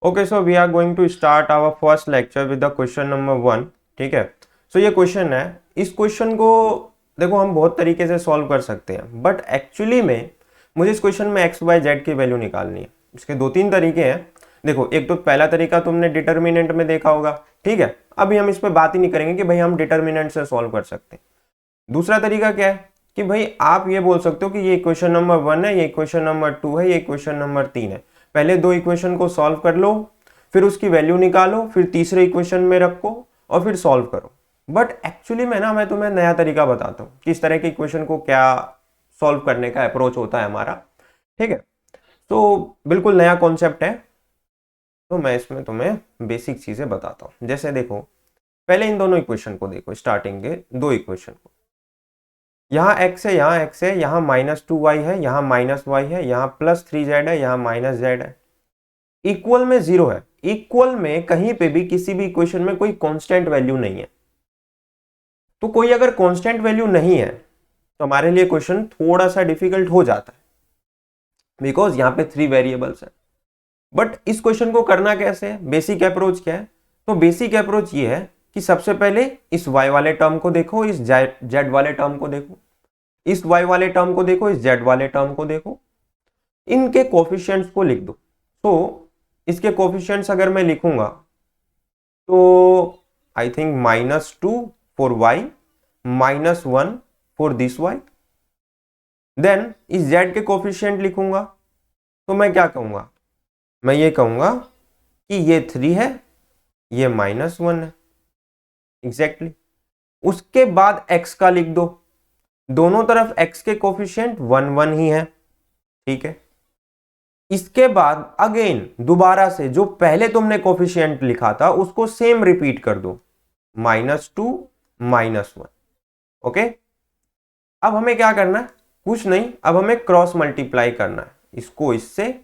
Okay, so we are going to start our first lecture with the question number 1। ठीक है। सो ये question है, इस क्वेश्चन को देखो हम बहुत तरीके से सॉल्व कर सकते हैं, बट एक्चुअली में मुझे इस क्वेश्चन में एक्स वाई जेड की वैल्यू निकालनी है। इसके दो तीन तरीके हैं। देखो, एक तो पहला तरीका तुमने डिटर्मिनेंट में देखा होगा। ठीक है, अभी हम इस पर बात ही नहीं करेंगे कि भाई हम डिटर्मिनेंट से सॉल्व कर सकते हैं। दूसरा तरीका क्या है कि भाई आप ये बोल सकते हो कि ये इक्वेशन नंबर 1 है, ये इक्वेशन नंबर 2 है, ये इक्वेशन नंबर 3 है। पहले दो इक्वेशन को सॉल्व कर लो, फिर उसकी वैल्यू निकालो, फिर तीसरे इक्वेशन में रखो और फिर सॉल्व करो। बट एक्चुअली में ना, मैं तुम्हें नया तरीका बताता हूँ कि इस तरह के इक्वेशन को क्या सॉल्व करने का अप्रोच होता है हमारा। ठीक है, तो बिल्कुल नया कॉन्सेप्ट है, तो मैं इसमें तुम्हें बेसिक चीजें बताता हूँ। जैसे देखो, पहले इन दोनों इक्वेशन को देखो, स्टार्टिंग के दो इक्वेशन को। यहाँ x है, यहाँ x है, यहाँ -2y है, यहाँ -y है, यहाँ +3z है, यहाँ -z है। इक्वल में 0 है। इक्वल में कहीं पे भी किसी भी इक्वेशन में कोई कांस्टेंट वैल्यू नहीं है। तो कोई अगर कांस्टेंट वैल्यू नहीं है तो हमारे लिए क्वेश्चन थोड़ा सा डिफिकल्ट हो जाता है, बिकॉज यहाँ पे 3 वेरिएबल्स है। बट इस क्वेश्चन को करना कैसे है, बेसिक अप्रोच क्या है? तो बेसिक अप्रोच ये है कि सबसे पहले इस y वाले टर्म को देखो, इस z वाले टर्म को देखो, इस y वाले टर्म को देखो, इस z वाले टर्म को देखो, इनके कोफिशिएंट्स को लिख दो। तो इसके कोफिशिएंट्स अगर मैं लिखूंगा तो I think -2 for y, -1 for this y। Then इस z के कोफिशिएंट लिखूंगा तो मैं क्या कहूंगा? मैं ये कहूंगा कि ये 3 है, ये -1 है। एग्जैक्टली उसके बाद x का लिख दो, दोनों तरफ x के कोफिशिएंट 1 1 ही है। ठीक है, इसके बाद अगेन दोबारा से जो पहले तुमने कोफिशिएंट लिखा था उसको सेम रिपीट कर दो, -2 -1। ओके, अब हमें क्या करना है? कुछ नहीं, अब हमें क्रॉस मल्टीप्लाई करना है। इसको इससे,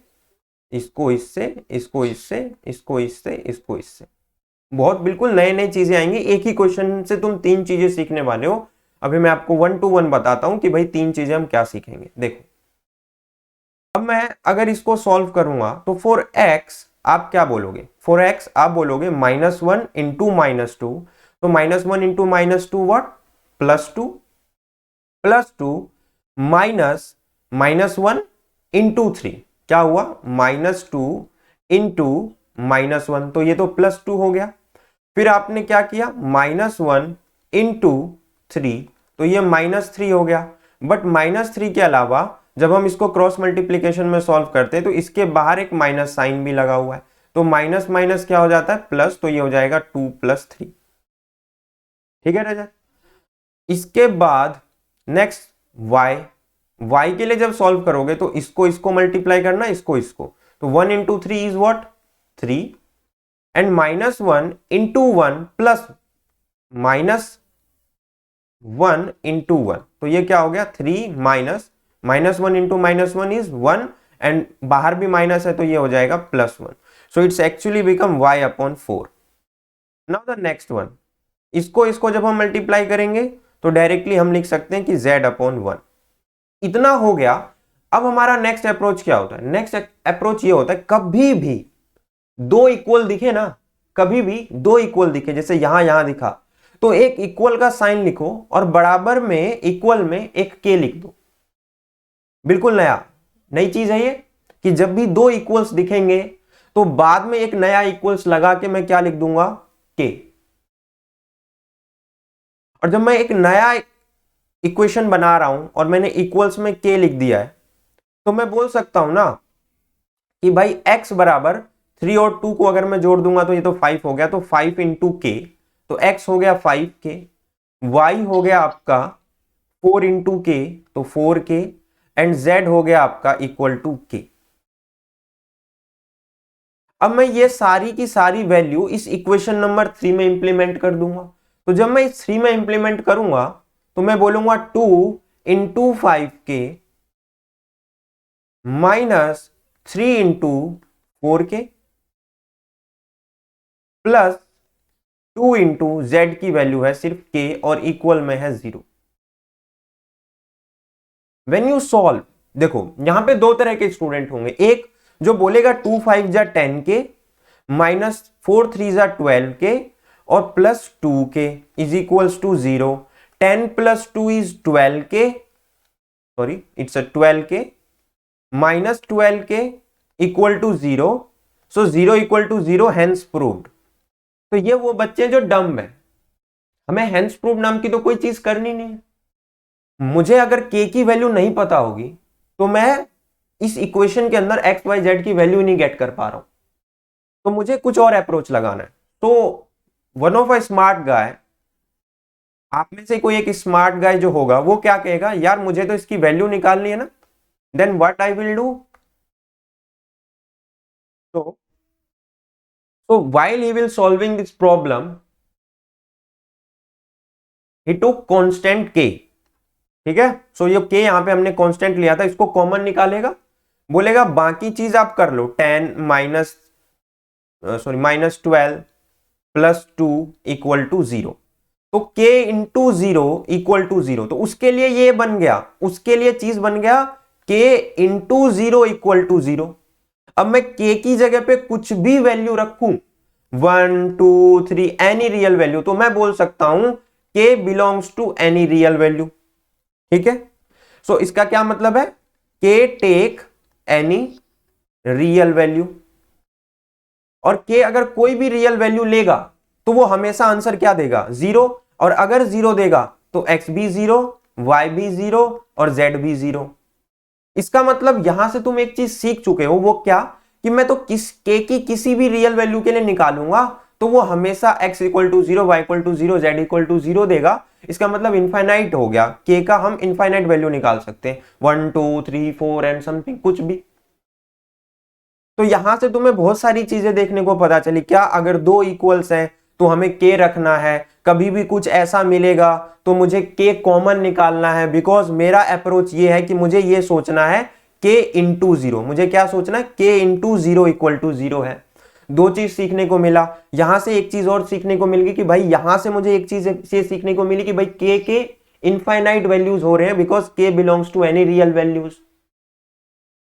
इसको इससे, इसको इससे, इसको इससे, इसको इससे। बहुत बिल्कुल नए नई चीजें आएंगी। एक ही क्वेश्चन से तुम तीन चीजें सीखने वाले हो। अभी मैं आपको 1 to 1 बताता हूं कि भाई तीन चीजें हम क्या सीखेंगे। देखो, अब मैं अगर इसको सॉल्व करूंगा तो फॉर x आप क्या बोलोगे? फॉर x आप बोलोगे -1 इंटू -2। तो -1 इंटू -2 व्हाट? +2, +2 माइनस -1 इंटू 3 क्या हुआ? -2 इंटू -1, तो ये तो +2 हो गया। फिर आपने क्या किया? -1 इंटू 3, तो ये -3 हो गया। बट -3 के अलावा जब हम इसको क्रॉस मल्टीप्लीकेशन में सॉल्व करते हैं तो इसके बाहर एक माइनस साइन भी लगा हुआ है, तो माइनस माइनस क्या हो जाता है? प्लस, तो ये हो जाएगा 2 + 3। ठीक है रजत? इसके बाद नेक्स्ट y के लिए जब सॉल्व करोगे तो इसको इसको मल्टीप्लाई करना, इसको इसको, तो 1 into 3 is what? 3, and -1 into 1 plus -1 into 1, तो ये क्या हो गया? 3 -1 इंटू -1 इज 1, एंड बाहर भी माइनस है तो ये हो जाएगा +1। So it's actually become y/4। Now the next one, इसको इसको जब हम मल्टीप्लाई करेंगे तो डायरेक्टली हम लिख सकते हैं कि z/1। इतना हो गया। अब हमारा नेक्स्ट अप्रोच क्या होता है? नेक्स्ट अप्रोच ये होता है, कभी भी दो इक्वल दिखे ना, कभी भी दो इक्वल दिखे, जैसे यहां यहां दिखा, तो एक इक्वल का साइन लिखो और बराबर में इक्वल में एक के लिख दो। बिल्कुल नया, नई चीज है ये कि जब भी दो इक्वल्स दिखेंगे तो बाद में एक नया इक्वल्स लगा के मैं क्या लिख दूंगा? के। और जब मैं एक नया इक्वेशन बना रहा हूं और मैंने इक्वल्स में के लिख दिया है, तो मैं बोल सकता हूं ना कि भाई x बराबर 3 और 2 को अगर मैं जोड़ दूंगा तो ये तो 5 हो गया, तो 5 इंटू के, तो x हो गया 5k, y हो गया आपका 4 इंटू के, तो 4k, एंड z हो गया आपका इक्वल टू k। अब मैं ये सारी की सारी वैल्यू इस इक्वेशन नंबर 3 में इंप्लीमेंट कर दूंगा। तो जब मैं इस 3 में इंप्लीमेंट करूंगा तो मैं बोलूंगा 2 into 5k minus 3 into 4k plus 2 into Z की वैल्यू है सिर्फ k और इक्वल में है 0। वेन यू सॉल्व, देखो यहां पे दो तरह के स्टूडेंट होंगे, एक जो बोलेगा 2 5 जा 10k, -4 3 = 12k और +2k is equals to 0। 10 + 2 is 12k, sorry it's a 12k, -12k equal to 0, so 0 equal to 0, hence proved. तो ये वो बच्चे जो डम है, हमें हेंस प्रूव्ड नाम की तो कोई चीज करनी नहीं है। मुझे अगर k की वैल्यू नहीं पता होगी तो मैं इस इक्वेशन के अंदर x y z की वैल्यू नहीं गेट कर पा रहा हूं, तो मुझे कुछ और अप्रोच लगाना है। तो one of a smart guy, आप में से कोई एक स्मार्ट गाय जो होगा वो क्या कहेगा, यार मुझे तो इसकी वैल्यू निकालनी है ना, then what I will do. तो while he will solving this problem, he took constant k, ठीक है। सो ये k यहां पे हमने कांस्टेंट लिया था, इसको कॉमन निकालेगा, बोलेगा बाकी चीज आप कर लो, 10 माइनस सॉरी -12 +2 इक्वल टू 0। तो k इंटू 0 इक्वल टू 0, तो उसके लिए ये बन गया, उसके लिए चीज बन गया k इंटू 0 इक्वल टू 0। अब मैं k की जगह पे कुछ भी वैल्यू रखूं, 1 2 3 एनी रियल वैल्यू, तो मैं बोल सकता हूं k belongs to any real value, ठीक है। सो इसका क्या मतलब है, k take any real value, और k अगर कोई भी रियल वैल्यू लेगा तो वो हमेशा आंसर क्या देगा, 0, और अगर 0 देगा तो x भी 0, y भी 0 और z भी 0। इसका मतलब यहां से तुम एक चीज सीख चुके हो, वो क्या, कि मैं तो k की किसी भी रियल वैल्यू के लिए निकालूंगा तो वो हमेशा x equal to 0, y equal to 0, z equal to 0 देगा। इसका मतलब इनफाइनाइट हो गया, k का हम इनफाइनाइट वैल्यू निकाल सकते हैं, 1 2 3 4 एंड समथिंग कुछ भी। तो यहां से तुम्हें बहुत सारी चीजें देखने को पता चली, क्या अगर दो इक्वल्स हैं तो हमें k रखना है, कभी भी कुछ ऐसा मिलेगा तो मुझे k कॉमन निकालना है, बिकॉज मेरा अप्रोच ये है कि मुझे ये सोचना है k इंटू 0, मुझे क्या सोचना है, k इंटू 0 इक्वल टू 0 है। दो चीज सीखने को मिला, यहां से एक चीज और सीखने को मिल गई कि भाई यहां से मुझे एक चीज से सीखने को मिली कि भाई k के इनफाइनाइट वैल्यूज हो रहे हैं, because k belongs to any real values.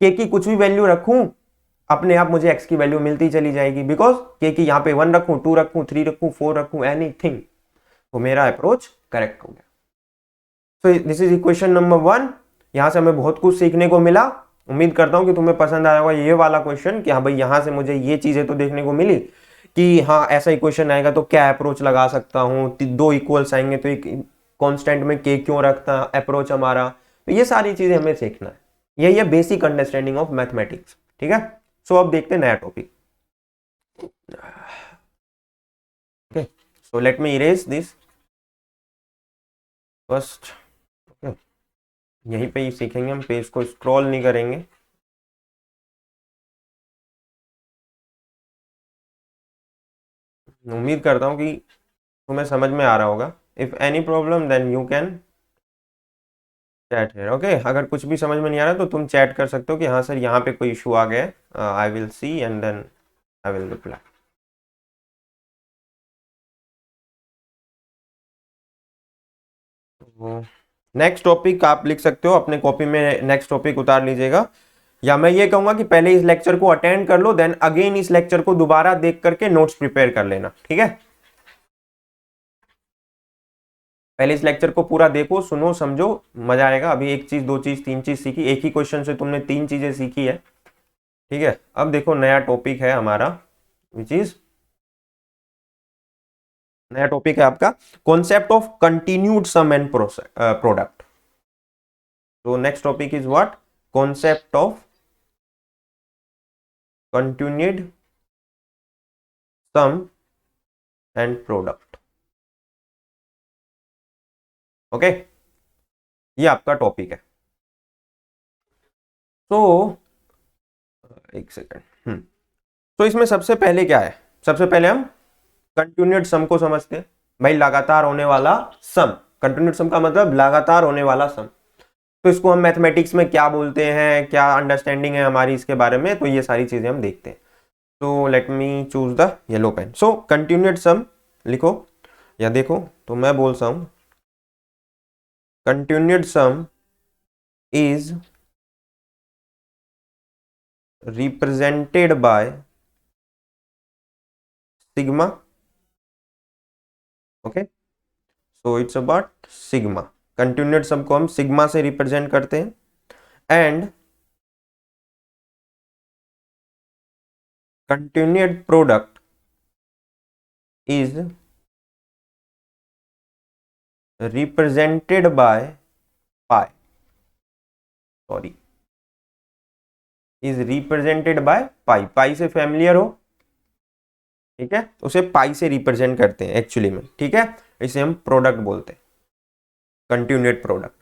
k की कुछ भी वैल्यू रखूं, अपने आप मुझे x की वैल्यू मिलती चली जाएगी, बिकॉज k की यहां पे 1 रखूं, 2 रखूं, 3 रखूं, 4 रखूं, एनीथिंग, तो मेरा अप्रोच करेक्ट हो गया। So this is equation number 1। यहां से हमें बहुत कुछ सीखने को मिला, उम्मीद करता हूं कि तुम्हें पसंद आया होगा ये वाला क्वेश्चन, कि हाँ भाई यहां से मुझे ये चीजें तो देखने को मिली कि हाँ ऐसा इक्वेशन आएगा तो क्या अप्रोच लगा सकता हूँ, दो इक्वल्स आएंगे तो एक कांस्टेंट में k क्यों रखता अप्रोच हमारा, तो ये सारी चीजें हमें सीखना है। यही है बेसिक अंडरस्टैंडिंग ऑफ मैथमेटिक्स, ठीक है। सो अब देखते हैं नया topic. Okay, so let me erase this first. Okay, यहीं पे ही सीखेंगे हम, पेज को स्क्रॉल नहीं करेंगे। उम्मीद करता हूँ कि तुम्हें समझ में आ रहा होगा। If any problem then you can chat here. Okay, अगर कुछ भी समझ में नहीं आ रहा तो तुम चैट कर सकते हो कि हाँ सर यहाँ पे कोई इशू आ गया है, I will see and then I will reply. Next topic आप लिख सकते हो अपने कॉपी में, नेक्स्ट टॉपिक उतार लीजिएगा, या मैं ये कहूंगा कि पहले इस लेक्चर को अटेंड कर लो, देन अगेन इस लेक्चर को दोबारा देख करके नोट्स प्रिपेयर कर लेना, ठीक है। पहले इस लेक्चर को पूरा देखो, सुनो, समझो, मजा आएगा। अभी एक चीज, दो चीज, तीन चीज सीखी, एक ही क्वेश्चन से तुमने तीन चीजें सीखी है, ठीक है। अब देखो नया टॉपिक है हमारा, विच इज, नया टॉपिक है आपका concept of continued sum and product. तो next topic is what, concept of continued sum and product. Okay, ये आपका टॉपिक है। तो एक सेकेंड, तो इसमें सबसे पहले क्या है, सबसे पहले हम कंटिन्यूड सम को समझते हैं। भाई लगातार होने वाला सम, कंटिन्यूड सम का मतलब लगातार होने वाला सम। तो इसको हम मैथमेटिक्स में क्या बोलते हैं, क्या अंडरस्टैंडिंग है हमारी इसके बारे में, तो ये सारी चीजें हम देखते हैं। तो let me choose the yellow pen. So continued sum लिखो या देखो, तो मैं बोल रहा हूं continued sum is represented by sigma. Okay, so it's about sigma. Continued sum को हम सिग्मा से रिप्रेजेंट करते हैं. And continued product is represented by pi. Sorry, is represented by pi. Pi से फैमिलियर हो, ठीक है, उसे पाई से रिप्रेजेंट करते हैं एक्चुअली में, ठीक है. इसे हम प्रोडक्ट बोलते हैं, कंटिन्यूड प्रोडक्ट.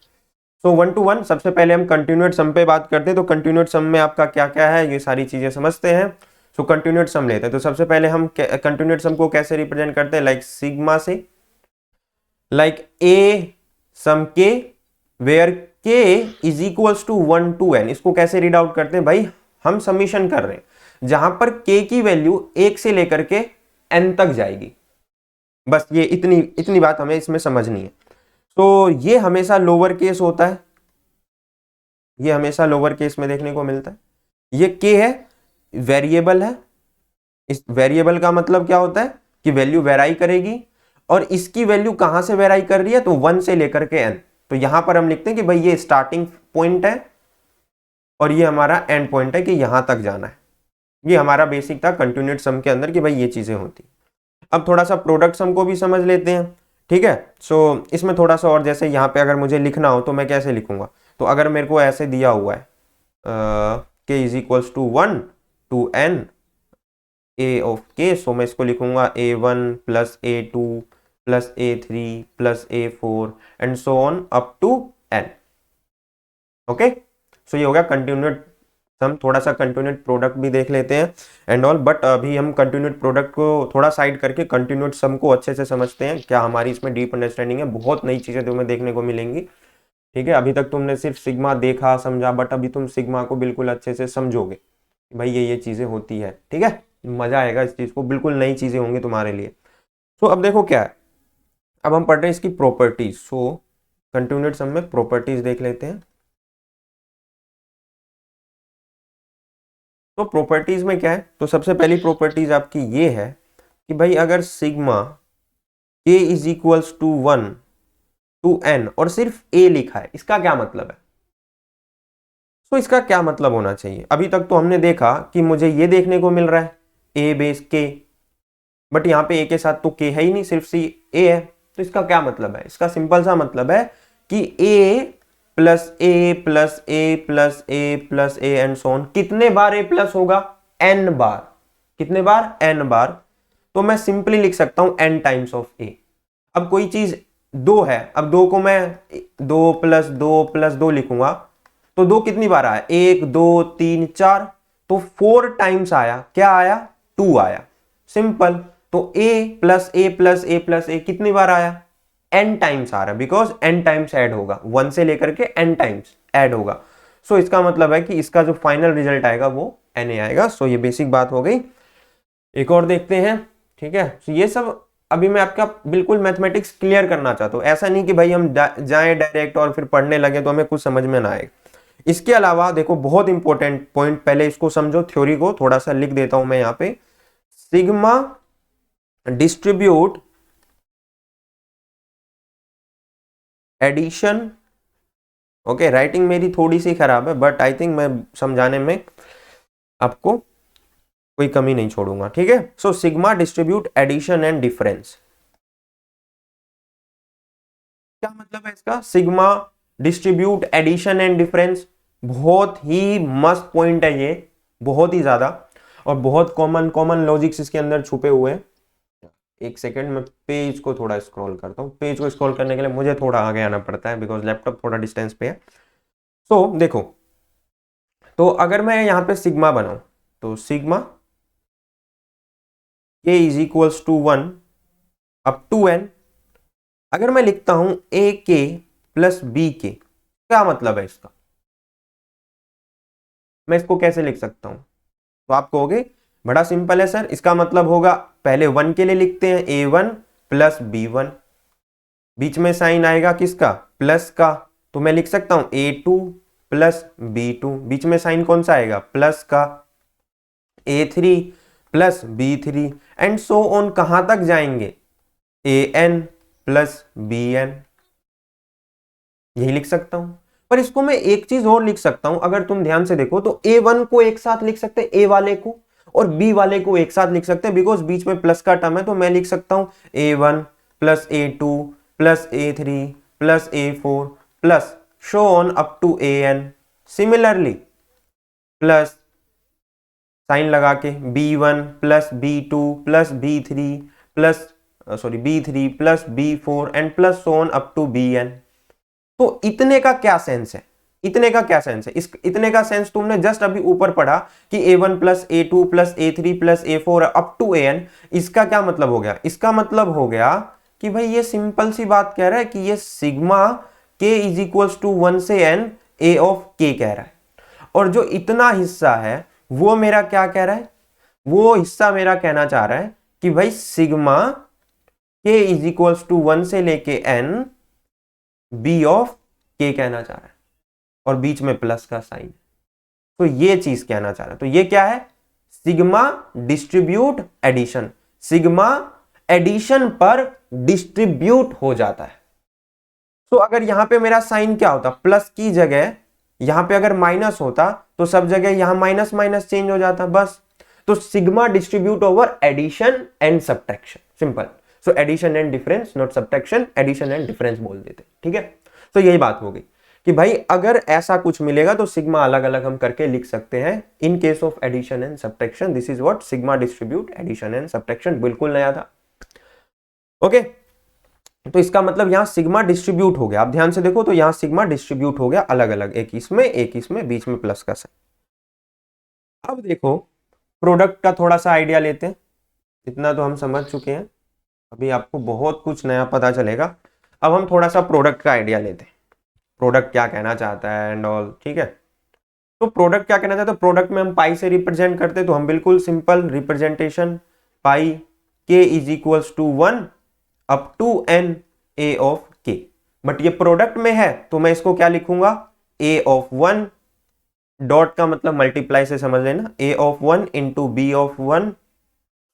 सो 1 to 1 सबसे पहले हम कंटिन्यूड सम पे बात करते हैं. तो कंटिन्यूड सम में आपका क्या क्या है, ये सारी चीजें समझते हैं. सो कंटिन्यूड सम लेते हैं. तो सबसे पहले हम कंटिन्यूड सम को कैसे रिप्रेजेंट करते हैं, लाइक सिग्मा से, like a sum k where k is equals to 1 to n. इसको कैसे रीड आउट करते हैं भाई, हम समीशन कर रहे हैं जहां पर k की वैल्यू 1 से लेकर के n तक जाएगी. बस ये इतनी बात हमें इसमें समझनी है. तो ये हमेशा लोअर केस होता है, ये हमेशा लोअर केस में देखने को मिलता है. ये k है, वेरिएबल है. इस वेरिएबल का मतलब क्या होता है कि वैल्यू वेराई करेगी, और इसकी वैल्यू कहां से वेराई कर रही है, तो 1 से लेकर के n. तो यहां पर हम लिखते हैं कि भाई ये स्टार्टिंग पॉइंट है और ये हमारा एंड पॉइंट है कि यहां तक जाना है. ये हमारा बेसिक था कंटिन्यूड सम के अंदर कि भाई ये चीजें होती. अब थोड़ा सा प्रोडक्ट सम को भी समझ लेते हैं, ठीक है. सो इसमें थोड़ा सा और, जैसे यहाँ पे अगर मुझे लिखना हो तो मैं कैसे लिखूंगा. तो अगर मेरे को ऐसे दिया हुआ है k is equals to 1 to n a of k, so मैं इसको लिखूंगा a1 plus a2 plus a3 plus a4 and so on up to n. Okay, so ये हो गया कंटिन्यूड सम. थोड़ा सा कंटिन्यूड प्रोडक्ट भी देख लेते हैं एंड ऑल, बट अभी हम कंटिन्यूड प्रोडक्ट को थोड़ा साइड करके कंटिन्यूड सम को अच्छे से समझते हैं. क्या हमारी इसमें डीप अंडरस्टैंडिंग है, बहुत नई चीजें तुम्हें देखने को मिलेंगी, ठीक है. अभी तक तुमने सिर्फ सिग्मा देखा समझा, बट अभी तुम सिग्मा को बिल्कुल अच्छे से समझोगे भाई ये चीजें होती है, ठीक है. मजा आएगा इस चीज को, बिल्कुल नई चीजें होंगी तुम्हारे लिए. तो अब देखो क्या है, अब हम पढ़ रहे हैं इसकी प्रॉपर्टीज. सो कंटिन्यूड सम में प्रॉपर्टीज देख लेते हैं. तो प्रॉपर्टीज में क्या है, तो सबसे पहली प्रॉपर्टीज आपकी ये है कि भाई अगर sigma k is equals to 1 to n और सिर्फ a लिखा है, इसका क्या मतलब है. तो इसका क्या मतलब होना चाहिए. अभी तक तो हमने देखा कि मुझे ये देखने को मिल रहा है a बेस k, बट यहाँ पे a के साथ तो k है ही नहीं, सिर्फ सी a है. तो इसका क्या मतलब है, इसका सिंपल सा मतलब है कि a plus A plus A plus A plus A and so on कितने बार a प्लस होगा, n बार. कितने बार, n बार. तो मैं सिंपली लिख सकता हूं n टाइम्स ऑफ a. अब कोई चीज 2 है, अब 2 को मैं 2 प्लस 2 प्लस 2 लिखूंगा, तो 2 कितनी बार आया, 1 2 3 4, तो 4 टाइम्स आया. क्या आया, 2 आया. सिंपल. तो a plus A plus A plus A कितनी बार आया, n टाइम्स आ रहा है, बिकॉज n टाइम्स ऐड होगा, 1 से लेकर के n टाइम्स ऐड होगा. सो इसका मतलब है कि इसका जो फाइनल रिजल्ट आएगा वो na आएगा. सो ये बेसिक बात हो गई. एक और देखते हैं, ठीक है. सो ये सब अभी मैं आपका बिल्कुल मैथमेटिक्स क्लियर करना चाहता हूँ. ऐसा नहीं कि भाई हम जाएं डायरेक्ट और फिर पढ़ने लगे तो हमें कुछ समझ में ना आए. इसके अलावा देखो बहुत इंपॉर्टेंट पॉइंट, पहले इसको समझो, थ्योरी को थोड़ा सा लिख देता हूं मैं यहाँ पे. Sigma distribute addition. Okay, writing मेरी थोड़ी सी खराब है, बट आई थिंक मैं समझाने में आपको कोई कमी नहीं छोड़ूंगा, ठीक है. So sigma distribute addition and difference. क्या मतलब है इसका, sigma distribute addition and difference. बहुत ही मस्त पॉइंट है ये, बहुत ही ज्यादा, और बहुत कॉमन लॉजिक्स इसके अंदर छुपे हुए हैं. एक सेकेंड, मैं पेज को थोड़ा स्क्रॉल करता हूँ. पेज को स्क्रॉल करने के लिए मुझे थोड़ा आगे आना पड़ता है, बिकॉज लैपटॉप थोड़ा डिस्टेंस पे है. तो देखो, तो अगर मैं यहाँ पे सिग्मा बनाऊं, तो sigma k is equals to 1 up to n. अगर मैं लिखता हूं ए के प्लस बी के, क्या मतलब है इसका, मैं इसको कैसे लिख सकता हूं. तो आप कहोगे बड़ा सिंपल है सर, इसका मतलब होगा पहले 1 के लिए लिखते हैं a1 प्लस b1, बीच में साइन आएगा किसका, प्लस का. तो मैं लिख सकता हूं a2 प्लस b2, बीच में साइन कौन सा आएगा, प्लस का. a3 plus B3 and so on, कहां तक जाएंगे, AN प्लस BN, यही लिख सकता हूं। पर इसको मैं एक चीज और लिख सकता हूं, अगर तुम ध्यान से देखो तो A1 को एक साथ लिख सकते हैं, A वाले को, और B वाले को एक साथ लिख सकते हैं, बिकॉज बीच में प्लस का टर्म है। तो मैं लिख सकता हूं A1 plus A2 plus A3 plus A4 plus so on up to AN। Similarly plus sign लगा के B1 plus B2 plus B3 plus B3 plus B4 and plus so on up to BN। तो इतने का क्या sense है, इतने का क्या सेंस है, इस इतने का सेंस तुमने जस्ट अभी ऊपर पढ़ा कि A1 plus A2 plus A3 plus A4 up to AN। इसका क्या मतलब हो गया, इसका मतलब हो गया कि भाई ये सिंपल सी बात कह रहा है कि ये sigma k is equals to 1 से n A ऑफ k कह रहा है। और जो इतना हिस्सा है वो मेरा क्या कह रहा है, वो हिस्सा मेरा कहना चाह रहा है कि भाई sigma k is equals to 1 से लेके n B ऑफ k कहना चाह रहा है, और बीच में प्लस का साइन। तो ये चीज कहना चाह रहा है। तो ये क्या है, sigma distribute addition, sigma addition पर डिस्ट्रीब्यूट हो जाता है। तो अगर यहां पे मेरा साइन क्या होता, प्लस की जगह यहां पे अगर माइनस होता तो सब जगह यहां माइनस माइनस चेंज हो जाता बस। तो sigma distribute over addition and subtraction, simple. So addition and difference, not subtraction, addition and difference बोल देते, ठीक है। तो यही बात हो गई कि भाई अगर ऐसा कुछ मिलेगा तो सिग्मा अलग अलग हम करके लिख सकते हैं in case of addition and subtraction. This is what sigma distribute addition and subtraction, बिल्कुल नया था। ओके, तो इसका मतलब यहां सिग्मा डिस्ट्रीब्यूट हो गया। आप ध्यान से देखो तो यहां सिग्मा डिस्ट्रीब्यूट हो गया अलग अलग, एक इसमें एक इसमें, बीच में प्लस का साइन। अब देखो प्रोडक्ट का थोड़ा सा आइडिया लेते हैं, इतना तो हम समझ चुके हैं, अभी आपको बहुत कुछ नया पता चलेगा। अब हम थोड़ा सा प्रोडक्ट का आइडिया लेते हैं, प्रोडक्ट क्या कहना चाहता है एंड ऑल, ठीक है। तो प्रोडक्ट क्या कहना चाहता है, प्रोडक्ट में हम पाई से रिप्रेजेंट करते हैं, तो हम बिल्कुल simple representation pi k is equals to 1 up to n A of k। But ये प्रोडक्ट में है तो मैं इसको क्या लिखूंगा, A ऑफ 1, डॉट का मतलब मल्टीप्लाई से समझ लेना, A of 1 into B of 1,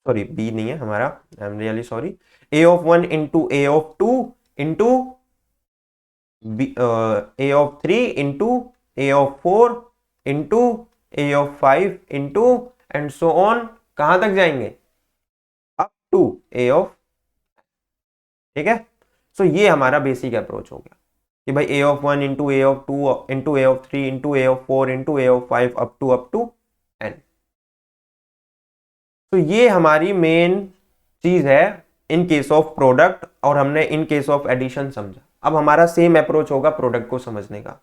sorry B नहीं है हमारा, I am really sorry, A of 1 into A of 2 into A of 3 into A of 4 into A of 5 into and so on, कहां तक जाएंगे, अप टू A ऑफ, ठीक है। सो ये हमारा बेसिक अप्रोच हो गया कि भाई A of 1 into A of 2 into A of 3 into A of 4 into A of 5 up to n। तो ये हमारी मेन चीज है इन केस ऑफ प्रोडक्ट, और हमने इन केस ऑफ एडिशन समझा। अब हमारा सेम अप्रोच होगा प्रोडक्ट को समझने का।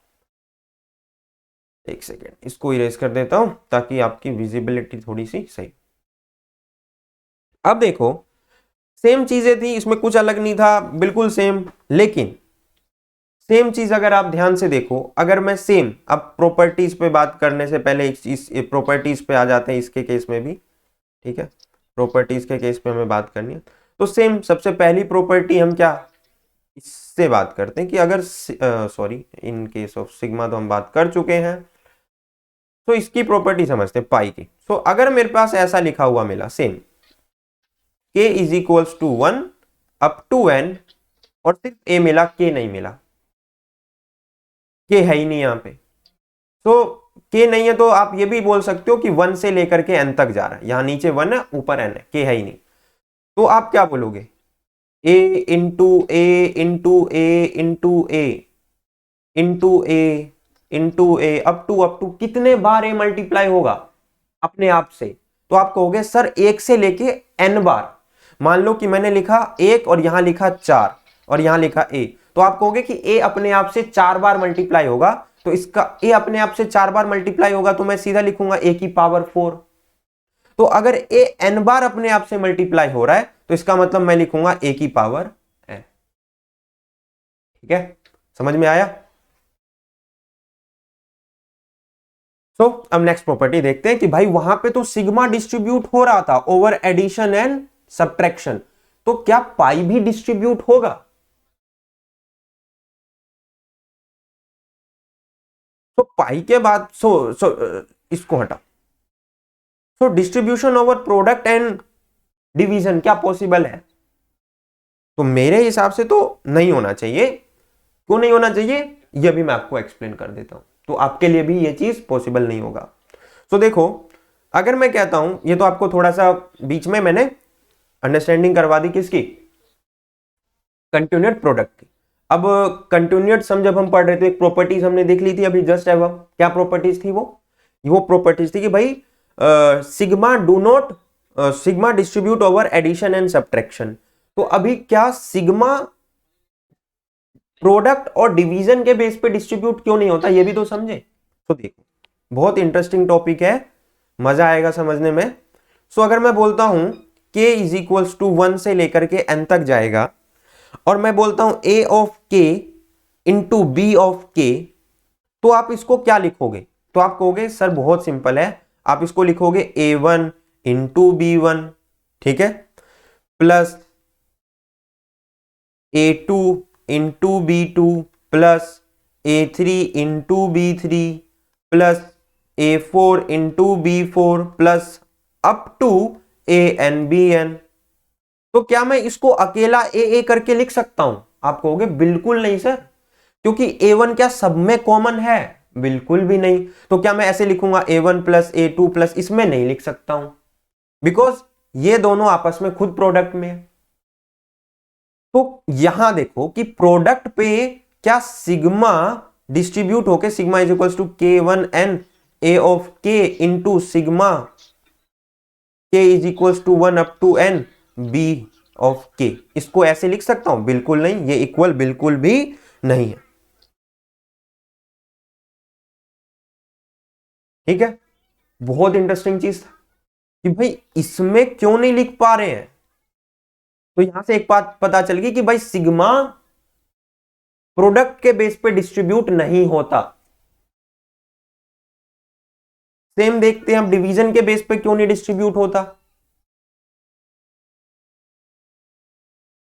एक सेकेंड इसको इरेज कर देता हूं ताकि आपकी विजिबिलिटी थोड़ी सी सही। अब देखो सेम चीजें थी, इसमें कुछ अलग नहीं था, बिल्कुल सेम। लेकिन सेम चीज अगर आप ध्यान से देखो, अगर मैं सेम, अब प्रॉपर्टीज पे बात करने से पहले एक चीज, प्रॉपर्टीज पे आ जाते हैं इसके केस में भी, ठीक है। प्रॉपर्टीज के केस पे हमें बात करनी है, तो सेम सबसे पहली प्रॉपर्टी हम क्या, इससे बात करते हैं कि अगर sorry in case of sigma तो हम बात कर चुके हैं, तो इसकी प्रॉपर्टी समझते हैं पाई की। सो अगर मेरे पास ऐसा लिखा हुआ मिला same k is equals to 1 up to n, और सिर्फ a मिला, k नहीं मिला, k है ही नहीं यहाँ पे, तो k नहीं है तो आप ये भी बोल सकते हो कि 1 से लेकर के n तक जा रहा है, यहां नीचे 1 है ऊपर n है, k है ही नहीं। तो आप क्या बोलोगे, a into a into a into a into a into a up to कितने बार ए मल्टीप्लाई होगा अपने आप से। तो आप कहोगे सर एक से लेके n बार। मान लो कि मैंने लिखा एक और यहां लिखा 4 और यहां लिखा a, तो आप कहोगे कि a अपने आप से 4 बार मल्टीप्लाई होगा, तो इसका a अपने आप से 4 बार मल्टीप्लाई होगा तो मैं सीधा लिखूंगा a की पावर 4। तो अगर a n बार अपने आप से मल्टीप्लाई हो रहा है तो इसका मतलब मैं लिखूंगा a की पावर n, ठीक है, समझ में आया। तो अब नेक्स्ट प्रॉपर्टी देखते हैं कि भाई वहां पे तो सिग्मा डिस्ट्रीब्यूट हो रहा था ओवर एडिशन एंड सब्ट्रैक्शन, तो क्या पाई भी डिस्ट्रीब्यूट होगा। तो पाई के बाद इसको हटा, so distribution over product and division क्या पॉसिबल है? तो मेरे हिसाब से तो नहीं होना चाहिए। क्यों नहीं होना चाहिए ये भी मैं आपको एक्सप्लेन कर देता हूं, तो आपके लिए भी ये चीज पॉसिबल नहीं होगा। तो देखो, अगर मैं कहता हूं, ये तो आपको थोड़ा सा बीच में मैंने अंडरस्टैंडिंग करवा दी किसकी, कंटिन्यूड प्रोडक्ट की। अब कंटिन्यूड सम जब हम पढ़ रहे थे, एक प्रॉपर्टीज हमने देख ली थी अभी जस्ट एव, क्या प्रॉपर्टीज थी वो प्रॉपर्टीज थी कि भाई sigma do not sigma distribute over addition and subtraction. तो अभी क्या सिग्मा प्रोडक्ट और डिवीजन के बेस पे डिस्ट्रीब्यूट क्यों नहीं होता, ये भी तो समझे। तो देखो, बहुत इंटरेस्टिंग टॉपिक है, मजा आएगा समझने में। सो अगर मैं बोलता हूं k इज इक्वल्स टू 1 से लेकर के n तक जाएगा, और मैं बोलता हूं a of k into b of k, तो आप इसको क्या लिखोगे? तो आप कहोगे सर बहुत सिंपल है, आप इसको लिखोगे a1 इंटू b1, ठीक है, plus a2 into b2 plus a3 into b3 plus a4 into b4 plus up to an bn। तो क्या मैं इसको अकेला a करके लिख सकता हूं? आप कहोगे बिल्कुल नहीं सर, क्योंकि a1 क्या सब में कॉमन है? बिल्कुल भी नहीं। तो क्या मैं ऐसे लिखूंगा a1 प्लस a2 प्लस, इसमें नहीं लिख सकता हूं, बिकॉज ये दोनों आपस में खुद प्रोडक्ट में है। तो यहां देखो कि प्रोडक्ट पे क्या सिग्मा डिस्ट्रीब्यूट होके sigma is equal to k1n a of k into sigma k is equal to 1 up to n b of k, इसको ऐसे लिख सकता हूं? बिल्कुल नहीं, ये इक्वल बिल्कुल भी नहीं है। ठीक है, बहुत इंटरेस्टिंग चीज था कि भाई इसमें क्यों नहीं लिख पा रहे हैं। तो यहां से एक बात पता चल गई कि भाई सिग्मा प्रोडक्ट के बेस पे डिस्ट्रीब्यूट नहीं होता। सेम देखते हैं हम डिवीजन के बेस पे क्यों नहीं डिस्ट्रीब्यूट होता।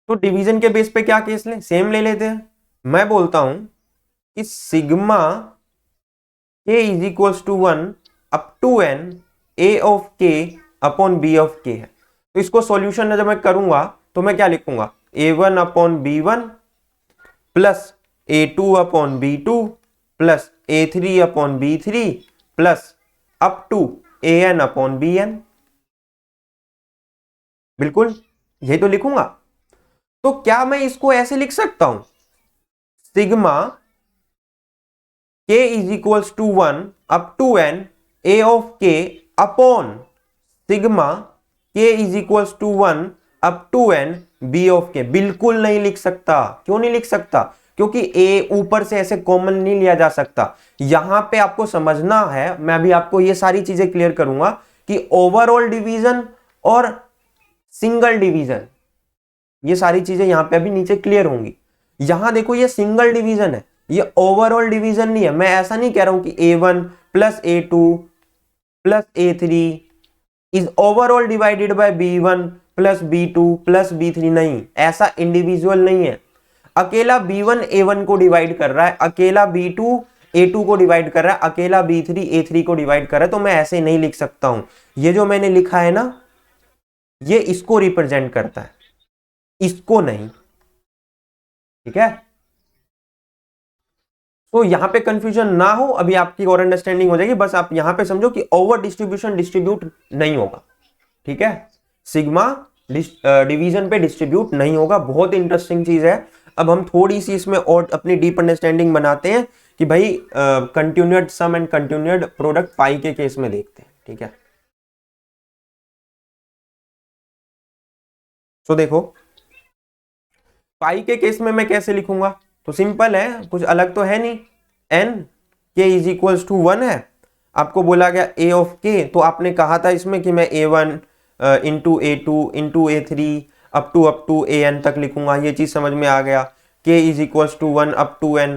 तो डिवीजन के बेस पे क्या केस लें, सेम ले लेते हैं। मैं बोलता हूं कि sigma k is equals to 1 up to n a of k upon b of k है। तो इसको सॉल्यूशन जब मैं करूंगा तो मैं क्या लिखूंगा, a1 upon b1 plus a2 upon b2 plus a3 upon b3 plus up to an upon bn। बिल्कुल ये तो लिखूंगा। तो क्या मैं इसको ऐसे लिख सकता हूं, sigma k is equals to 1 up to n a of k upon sigma k is equals to 1 up to n b of k? बिल्कुल नहीं लिख सकता। क्यों नहीं लिख सकता? क्योंकि a ऊपर से ऐसे कॉमन नहीं लिया जा सकता। यहां पे आपको समझना है, मैं अभी आपको ये सारी चीजें क्लियर करूंगा कि ओवरऑल डिवीजन और सिंगल डिवीजन, ये सारी चीजें यहां पे अभी नीचे क्लियर होंगी। यहां देखो ये सिंगल डिवीजन है, ये ओवरऑल डिवीजन नहीं है। मैं ऐसा नहीं कह रहा हूं कि a1 plus a2 plus a3 is overall divided by b1 plus b2 plus b3, नहीं, ऐसा इंडिविजुअल नहीं है। अकेला b1 a1 को डिवाइड कर रहा है, अकेला b2 a2 को डिवाइड कर रहा है, अकेला b3 a3 को डिवाइड कर रहा है। तो मैं ऐसे नहीं लिख सकता हूं। ये जो मैंने लिखा है ना, ये इसको रिप्रेजेंट करता है, इसको नहीं। ठीक है, तो यहां पे कंफ्यूजन ना हो, अभी आपकी और अंडरस्टैंडिंग हो जाएगी। बस आप यहां पे समझो कि ओवर डिस्ट्रीब्यूशन डिस्ट्रीब्यूट नहीं होगा। ठीक है, सिग्मा डिवीजन पे डिस्ट्रीब्यूट नहीं होगा। बहुत इंटरेस्टिंग चीज है। अब हम थोड़ी सी इसमें और अपनी डीप अंडरस्टैंडिंग बनाते हैं कि भाई continued sum and continued product pi के केस में देखते हैं। ठीक है, तो देखो पाई के केस में मैं कैसे लिखूंगा, तो सिंपल है, कुछ अलग तो है नहीं। n k is equals to 1 है, आपको बोला गया a ऑफ k, तो आपने कहा था इसमें कि मैं a1 into a2 into a3 up to an तक लिखूंगा। ये चीज समझ में आ गया। k is equals to 1 up to n,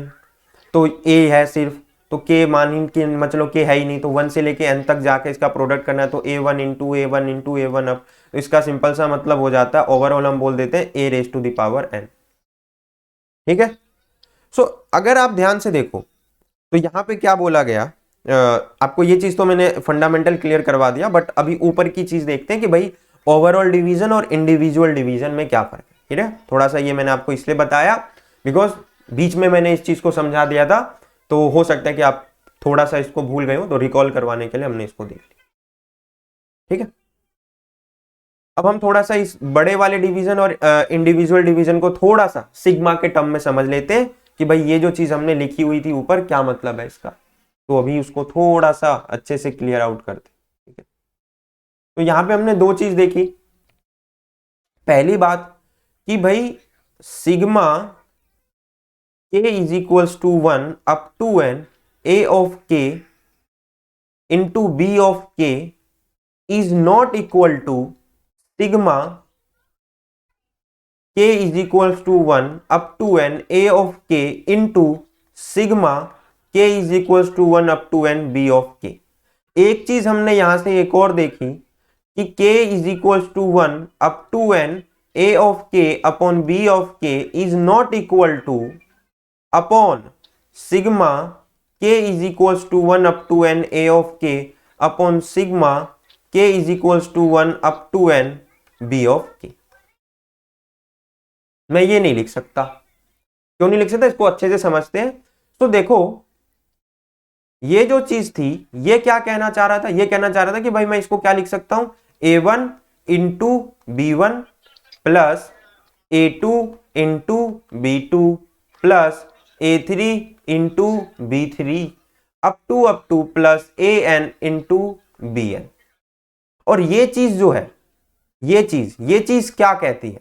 तो a है सिर्फ, तो k मान के मतलब k है ही नहीं, तो 1 से लेके n तक जाके इसका प्रोडक्ट करना है। तो a1 into a1 into a1 up, तो इसका सिंपल सा मतलब हो जाता है, ओवरऑल हम बोल देते हैं a raise to the power n। ठीक है, सो अगर आप ध्यान से देखो तो यहां पे क्या बोला गया, आपको ये चीज तो मैंने फंडामेंटल क्लियर करवा दिया, बट अभी ऊपर की चीज देखते हैं कि भाई ओवरऑल डिवीजन और इंडिविजुअल डिवीजन में क्या फर्क है। ठीक है, थोड़ा सा ये मैंने आपको इसलिए बताया बिकॉज बीच में मैंने इस चीज को समझा दिया था, तो हो सकता है कि आप थोड़ा सा इसको भूल गए हो, तो रिकॉल करवाने के लिए हमने इसको देख लिया। ठीक है, अब हम थोड़ा सा इस बड़े वाले डिवीजन और इंडिविजुअल डिवीजन को थोड़ा सा सिग्मा के टर्म में समझ लेते हैं कि भाई ये जो चीज हमने लिखी हुई थी ऊपर क्या मतलब है इसका। तो अभी उसको थोड़ा सा अच्छे से क्लियर आउट करते। ठीक है, तो यहां पे हमने दो चीज देखी। पहली बात कि भाई sigma k is equals to 1 up to n a of k into b of k is not equal to sigma k is equals to 1 up to n a of k into sigma k is equals to 1 up to n b of k। एक चीज हमने यहां से एक और देखी कि k is equals to 1 up to n a of k upon b of k is not equal to upon sigma k is equals to 1 up to n a of k upon sigma k is equals to 1 up to n b of k। मैं ये नहीं लिख सकता। क्यों नहीं लिख सकता, इसको अच्छे से समझते हैं। तो देखो ये जो चीज थी ये क्या कहना चाह रहा था, ये कहना चाह रहा था कि भाई मैं इसको क्या लिख सकता हूं, a1 into b1 plus a2 into b2 plus a3 into b3 up two plus an into bn। और ये चीज जो है ये चीज क्या कहती है,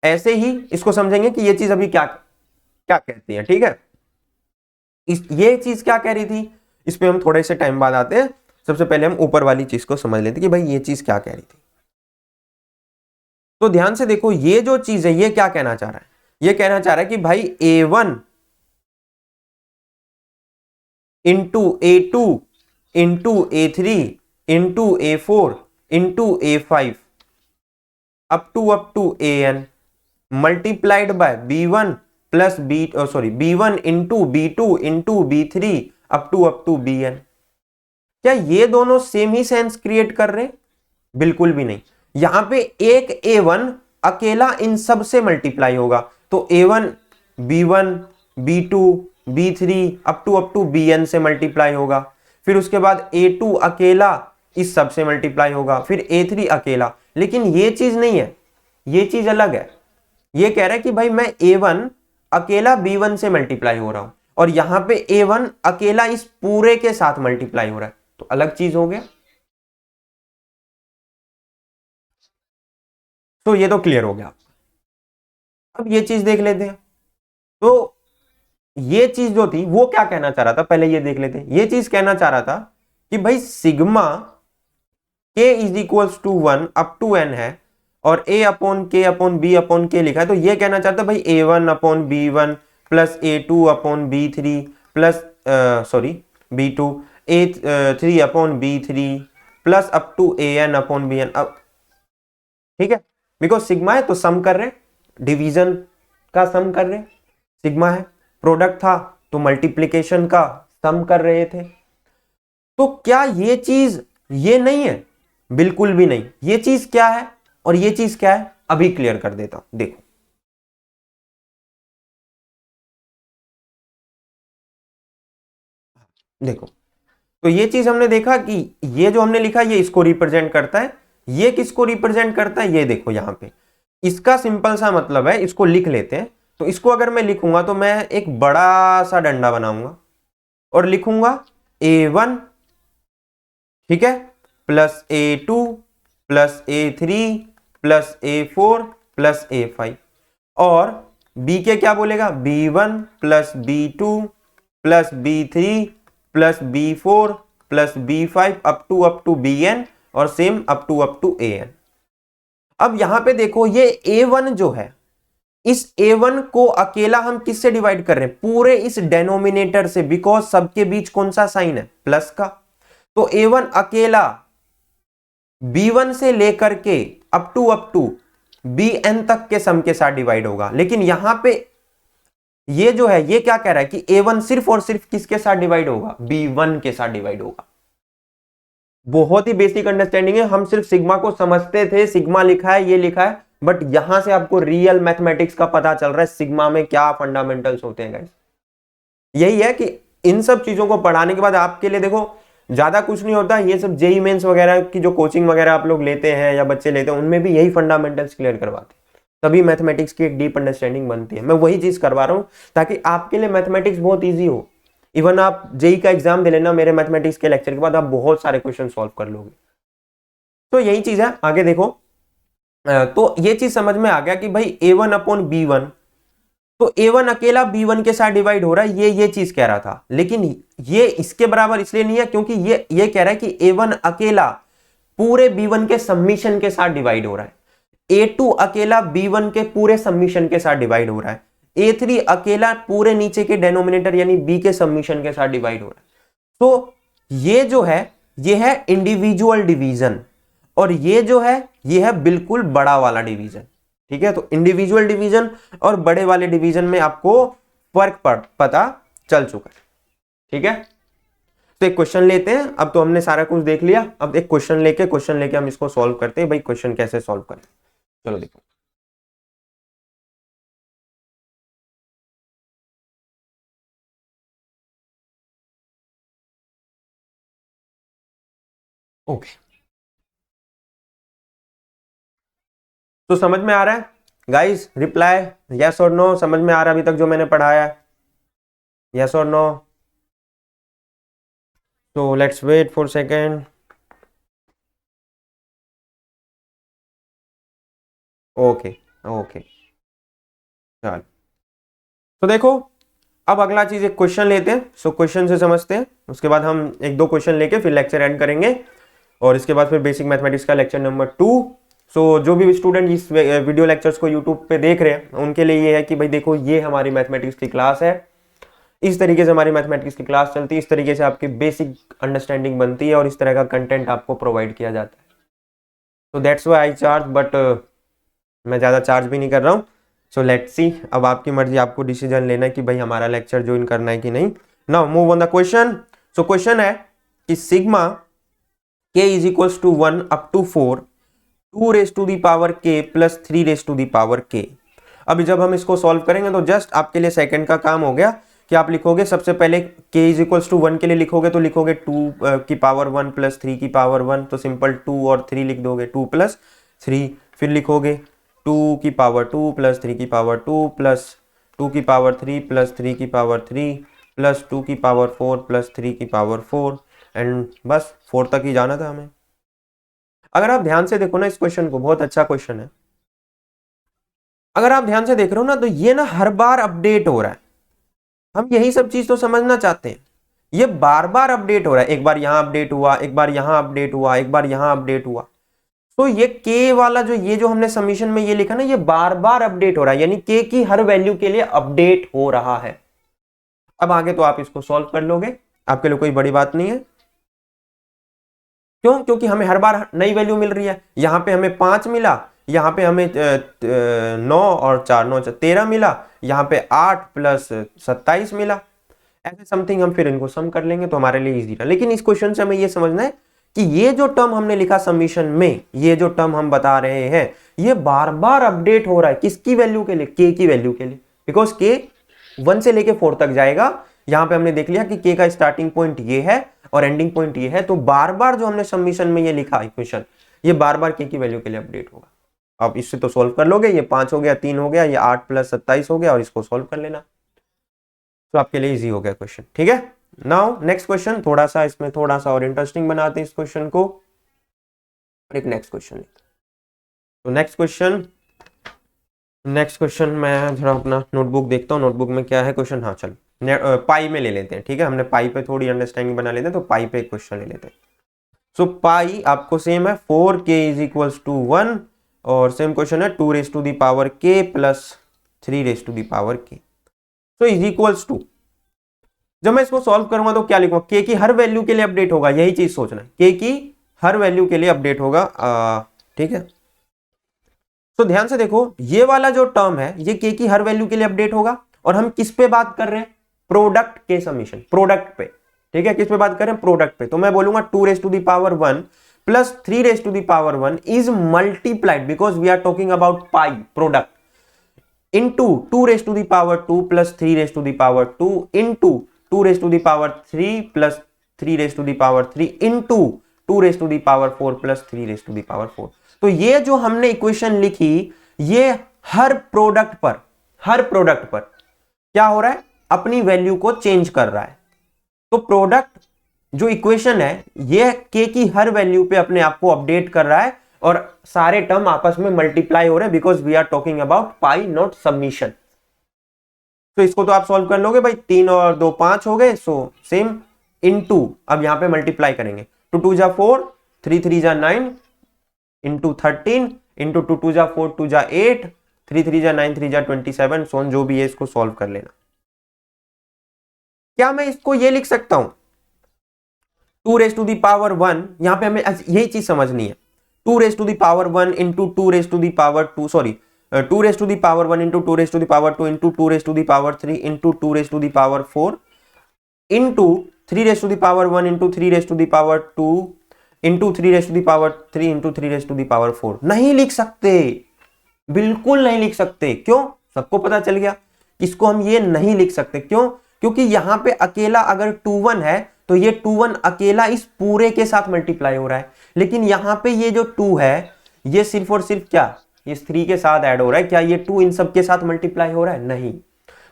ऐसे ही इसको समझेंगे कि ये चीज अभी क्या क्या कहती है। ठीक है, ये चीज क्या कह रही थी इस पे हम थोड़े से टाइम बाद आते हैं। सबसे पहले हम ऊपर वाली चीज को समझ लेते कि भाई ये चीज क्या कह रही थी। तो ध्यान से देखो ये जो चीज है ये क्या कहना चाह रहा है, ये कहना चाह रहा है कि भाई a1 into a2 into a3 into a4 into a5 up to an multiplied by b1 plus b1 into b2 into b3 up to bn। क्या ये दोनों सेम ही सेंस क्रिएट कर रहे हैं? बिल्कुल भी नहीं। यहां पे एक a1 अकेला इन सब से मल्टीप्लाई होगा, तो a1 b1 b2 b3 up to bn से मल्टीप्लाई होगा। फिर उसके बाद a2 अकेला इस सब से मल्टीप्लाई होगा, फिर a3 अकेला। लेकिन ये चीज नहीं है, ये चीज अलग है। ये कह रहा है कि भाई मैं a1 अकेला b1 से मल्टीप्लाई हो रहा हूं और यहां पे a1 अकेला इस पूरे के साथ मल्टीप्लाई हो रहा है, तो अलग चीज हो गया। तो ये तो क्लियर हो गया। अब ये चीज देख लेते हैं। तो ये चीज जो थी वो क्या कहना चाह रहा था, पहले ये देख लेते हैं। ये चीज कहना चाह रहा था कि भाई sigma k is equals to 1 up to n है और a upon k upon b upon k लिखा है, तो ये कहना चाहता है भाई a1 upon b1 plus a2 upon b3 plus b2 a3 upon b3 plus up to an upon bn। अब ठीक है, बिकॉज सिग्मा है तो सम कर रहे, डिवीजन का सम कर रहे, सिग्मा है, प्रोडक्ट था तो मल्टीप्लीकेशन का सम कर रहे थे। तो क्या ये चीज ये नहीं है? बिल्कुल भी नहीं। ये चीज क्या है और ये चीज क्या है अभी क्लियर कर देता हूं। देखो देखो तो ये चीज हमने देखा कि ये जो हमने लिखा ये इसको रिप्रेजेंट करता है, ये किसको रिप्रेजेंट करता है, ये देखो यहां पे इसका सिंपल सा मतलब है, इसको लिख लेते हैं। तो इसको अगर मैं लिखूंगा तो मैं एक बड़ा सा डंडा बनाऊंगा और लिखूंगा a1 ठीक है plus a2 plus a3 plus a4 plus a5 और b के क्या बोलेगा b1 plus b2 plus b3 plus b4 plus b5 up to bn और सेम अप टू an। अब यहां पे देखो ये a1 जो है, इस a1 को अकेला हम किससे डिवाइड कर रहे हैं, पूरे इस डेनोमिनेटर से, बिकॉज सबके बीच कौन सा साइन है, प्लस का। तो a1 अकेला b1 से लेकर के अप टू bn तक के सम के साथ डिवाइड होगा। लेकिन यहां पे ये जो है ये क्या कह रहा है कि A1 सिर्फ और सिर्फ किसके साथ डिवाइड होगा, B1 के साथ डिवाइड होगा। बहुत ही बेसिक अंडरस्टैंडिंग है, हम सिर्फ सिग्मा को समझते थे, सिग्मा लिखा है, ये लिखा है, बट यहां से आपको रियल मैथमेटिक्स का पता चल रहा है सिग्मा में क्या फंडामेंटल्स होते हैं गाइस। यही है कि इन सब चीजों को पढ़ाने के बाद आपके लिए देखो ज्यादा कुछ नहीं होता, ये सब जेई मेंस वगैरह की जो कोचिंग वगैरह आप लोग लेते हैं या बच्चे लेते हैं उनमें भी यही फंडामेंटल्स क्लियर करवाते हैं, तभी मैथमेटिक्स की एक डीप अंडरस्टैंडिंग बनती है। मैं वही चीज करवा रहा हूं ताकि आपके लिए मैथमेटिक्स बहुत ईजी हो। इवन आप जेई का एग्जाम दे लेना, मेरे मैथमेटिक्स के लेक्चर के बाद आप बहुत सारे क्वेश्चन सॉल्व कर लोगे। तो यही चीज है, आगे देखो। तो ये चीज समझ में आ गया कि भाई A1 अपॉन B1, तो A1 अकेला B1 के साथ डिवाइड हो रहा है, ये चीज कह रहा था, लेकिन ये इसके बराबर इसलिए नहीं है क्योंकि ये कह रहा है कि A1 अकेला पूरे B1 के सबमिशन के साथ डिवाइड हो रहा है, A2 अकेला B1 के पूरे सबमिशन के साथ डिवाइड हो रहा है, A3 अकेला पूरे नीचे के डेनोमिनेटर यानी B के सबमिशन के साथ डिवाइड हो रहा है। तो ये जो है ये है इंडिविजुअल डिवीजन, और ये जो है ये है बिल्कुल बड़ा वाला डिवीजन। ठीक है, तो इंडिविजुअल डिवीजन और बड़े वाले डिवीजन में आपको फर्क पता चल चुका है। ठीक है, तो एक क्वेश्चन लेते हैं। अब तो हमने सारा कुछ देख लिया, अब एक क्वेश्चन लेके हम इसको सॉल्व करते हैं। भाई क्वेश्चन कैसे सॉल्व करें, चलो देखो। ओके, तो समझ में आ रहा है गाइस? रिप्लाई यस और नो, समझ में आ रहा है अभी तक जो मैंने पढ़ाया है? यस और नो? तो let's wait for second. Okay okay, चल तो देखो, अब अगला चीज एक क्वेश्चन लेते हैं। सो क्वेश्चन से समझते हैं, उसके बाद हम एक दो क्वेश्चन लेके फिर लेक्चर एंड करेंगे, और इसके बाद फिर बेसिक मैथमेटिक्स का लेक्चर नंबर 2। सो जो भी स्टूडेंट इस वीडियो लेक्चर्स को यूट्यूब पे देख रहे हैं उनके लिए ये है कि भाई देखो, ये हमारी मैथमेटिक्स की क्लास है, इस तरीके से हमारी मैथमेटिक्स की क्लास चलती है, इस तरीके से आपकी बेसिक अंडरस्टैंडिंग बनती है और इस तरह का कंटेंट आपको प्रोवाइड किया जाता है। तो that's why I charge, but मैं ज़्यादा चार्ज भी नहीं कर रहा हूँ। सो लेट्स सी, अब आपकी मर्जी, आपको डिसीजन लेना है कि भाई हमारा लेक्चर ज्वाइन करना है कि नहीं। Now move on the question. So question है कि sigma k is equals to 1 up to 4 2 raise to the power k plus 3 raise to the power k। अभी जब हम इसको सॉल्व करेंगे तो जस्ट आपके लिए सेकंड का काम हो गया कि आप लिखोगे सबसे पहले k इज इक्वल्स टू 1 के लिए लिखोगे तो लिखोगे 2 की पावर 1 प्लस 3 की पावर 1, तो सिंपल 2 और 3 लिख दोगे, 2 प्लस 3। फिर लिखोगे 2 की पावर 2 प्लस 3 की पावर 2 प्लस 2 की पावर 3 प्लस 3 की पावर 3 प्लस 2 की पावर 4 प्लस 3 की पावर 4, एंड बस 4 तक ही जाना था हमें। अगर आप ध्यान से देखो ना इस क्वेश्चन को, बहुत अच्छा क्वेश्चन है। अगर आप ध्यान से देख रहे हो ना तो ये ना हर बार अपडेट हो रहा है, हम यही सब चीज तो समझना चाहते हैं। ये बार बार अपडेट हो रहा है, एक बार यहां अपडेट हुआ, एक बार यहां अपडेट हुआ, एक बार यहां अपडेट हुआ। तो ये k वाला ये जो हमने समीशन में ये लिखा ना, ये बार बार अपडेट हो रहा है, यानी k की हर वैल्यू के लिए अपडेट हो रहा है। अब आगे तो आप इसको सॉल्व कर लोगे, आपके लिए कोई बड़ी बात नहीं है। क्यों? क्योंकि हमें हर बार नई वैल्यू मिल रही है। यहां पे हमें 5 मिला, यहां पे हमें 9 और 4 9 13 मिला, यहां पे 8 प्लस 27 मिला। ऐसे समथिंग हम फिर इनको सम कर लेंगे तो हमारे लिए इजी रहा। लेकिन इस क्वेश्चन से हमें ये समझना है कि ये जो टर्म हमने लिखा समीशन में, ये जो टर्म हम बता रहे हैं, ये बार बार अपडेट हो रहा है। किसकी वैल्यू के लिए? k की वैल्यू के लिए, बिकॉज k 1 से लेके 4 तक जाएगा। यहां पे हमने देख लिया कि k का स्टार्टिंग पॉइंट ये है और एंडिंग पॉइंट ये है, तो बार बार जो हमने समीशन में ये लिखा इक्वेशन, ये बार बार k की वैल्यू के लिए अपडेट होगा। आप इससे तो सोल्व कर लोगे, ये 5 हो गया, 3 हो गया, ये 8 प्लस 27 हो गया, और इसको सोल्व कर लेना, तो आपके लिए इजी हो गया क्वेश्चन। ठीक है, नाउ नेक्स्ट क्वेश्चन, थोड़ा सा इसमें थोड़ा सा और इंटरेस्टिंग बनाते हैं इस क्वेश्चन को, एक नेक्स्ट क्वेश्चन लेते हैं। तो नेक्स्ट क्वेश्चन मैं जरा अपना नोटबुक देखता हूँ, नोटबुक में क्या है क्वेश्चन। हाँ चल, पाई में ले लेते हैं। ठीक है, हमने पाई पे थोड़ी अंडरस्टैंडिंग बना लेते हैं, तो पाई पे एक क्वेश्चन ले लेते हैं। सो पाई आपको सेम है 4k इज इक्वल्स टू 1, और सेम क्वेश्चन है 2 raise to the power k plus 3 raise to the power k, तो इज इक्वल्स टू। जब मैं इसको सॉल्व करूंगा तो क्या लिखूंगा? k की हर वैल्यू के लिए अपडेट होगा, यही चीज सोचना है, k की हर वैल्यू के लिए अपडेट होगा। ठीक है, तो ध्यान से देखो, ये वाला जो टर्म है ये k की हर वैल्यू के लिए अपडेट होगा, और हम किस पे बात कर रहे हैं, प्रोडक्ट के समीशन, प्रोडक्ट पे, ठीक है, किस पे बात कर रहे हैं, प्रोडक्ट पे। तो मैं बोलूंगा 2 raised to the power 1 plus 3 raised to the power 1 is multiplied because we are talking about pi product into 2 raised to the power 2 plus 3 raised to the power 2 into 2 raised to the power 3 plus 3 raised to the power 3 into 2 raised to the power 4 plus 3 raised to the power 4। तो ये जो हमने equation लिखी, ये हर product पर क्या हो रहा है, अपनी वैल्यू को चेंज कर रहा है। तो प्रोडक्ट जो इक्वेशन है ये के की हर वैल्यू पे अपने आप को अपडेट कर रहा है और सारे टर्म आपस में मल्टीप्लाई हो रहे हैं because we are talking about pi not summation. तो इसको तो आप सॉल्व कर लोगे भाई, 3 और 2 5 हो गए, सो सेम इनटू, अब यहां पे मल्टीप्लाई करेंगे, 2 2 जा 4, 3 3 जा 9 इंटू 13 इंटू 2 2 जा 4 2 जा 8, 3 3 जा 9 3 जा 27, सोन जो भी है इसको सॉल्व कर लेना। क्या मैं इसको ये लिख सकता हूं 2 raised to the power 1, यहां पे हमें यही चीज समझनी है, 2 raised to the power 1 into 2 raised to the power 2, sorry 2 raised to the power 1 into 2 raised to the power 2 into 2 raised to the power 3 into 2 raised to the power 4 into 3 raised to the power 1 into 3 raised to the power 2 into 3 raised to the power 3 into 3 raised to the power 4। नहीं लिख सकते, बिल्कुल नहीं लिख सकते। क्यों, सबको पता चल गया, इसको हम ये नहीं लिख सकते। क्यों, क्योंकि यहां पे अकेला अगर 2 1 है तो ये 2 1 अकेला इस पूरे के साथ मल्टीप्लाई हो रहा है, लेकिन यहां पे ये जो 2 है ये सिर्फ और सिर्फ क्या, इस 3 के साथ ऐड हो रहा है, क्या ये 2 इन सब के साथ मल्टीप्लाई हो रहा है, नहीं।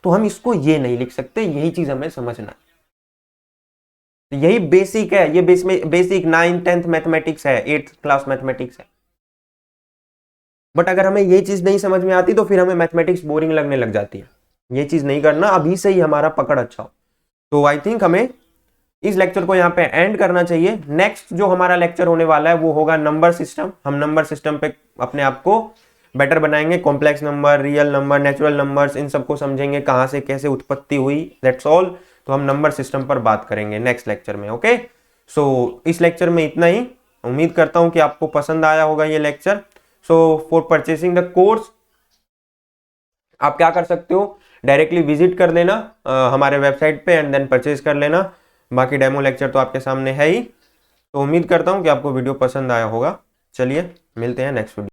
तो हम इसको ये नहीं लिख सकते, यही चीज हमें समझना है। तो यही बेसिक है, ये बेसिक 9th 10th मैथमेटिक्स है, 8th क्लास मैथमेटिक्स है। बट अगर हमें ये चीज नहीं समझ में आती तो फिर हमें मैथमेटिक्स बोरिंग लगने लग जाती है। ये चीज नहीं करना, अभी से ही हमारा पकड़ अच्छा हो। तो आई थिंक हमें इस लेक्चर को यहाँ पे एंड करना चाहिए। नेक्स्ट जो हमारा लेक्चर होने वाला है वो होगा नंबर सिस्टम। हम नंबर सिस्टम पे अपने आप को बेटर बनाएंगे, complex number, real number, natural numbers, इन सबको समझेंगे, कहाँ से कैसे उत्पत्ति हुई, दैट्स ऑल। तो हम नंबर सिस्टम पर बात करेंगे नेक्स्ट लेक्चर में। ओके, सो इस लेक्चर में इतना ही। उम्मीद करता हूँ कि आपको पसंद आया होगा ये lecture. So for purchasing the course आप क्या कर सकते हो, डायरेक्टली विजिट कर लेना हमारे वेबसाइट पे एंड देन परचेज कर लेना। बाकी डेमो लेक्चर तो आपके सामने है ही। तो उम्मीद करता हूँ कि आपको वीडियो पसंद आया होगा। चलिए मिलते हैं नेक्स्ट वीडियो।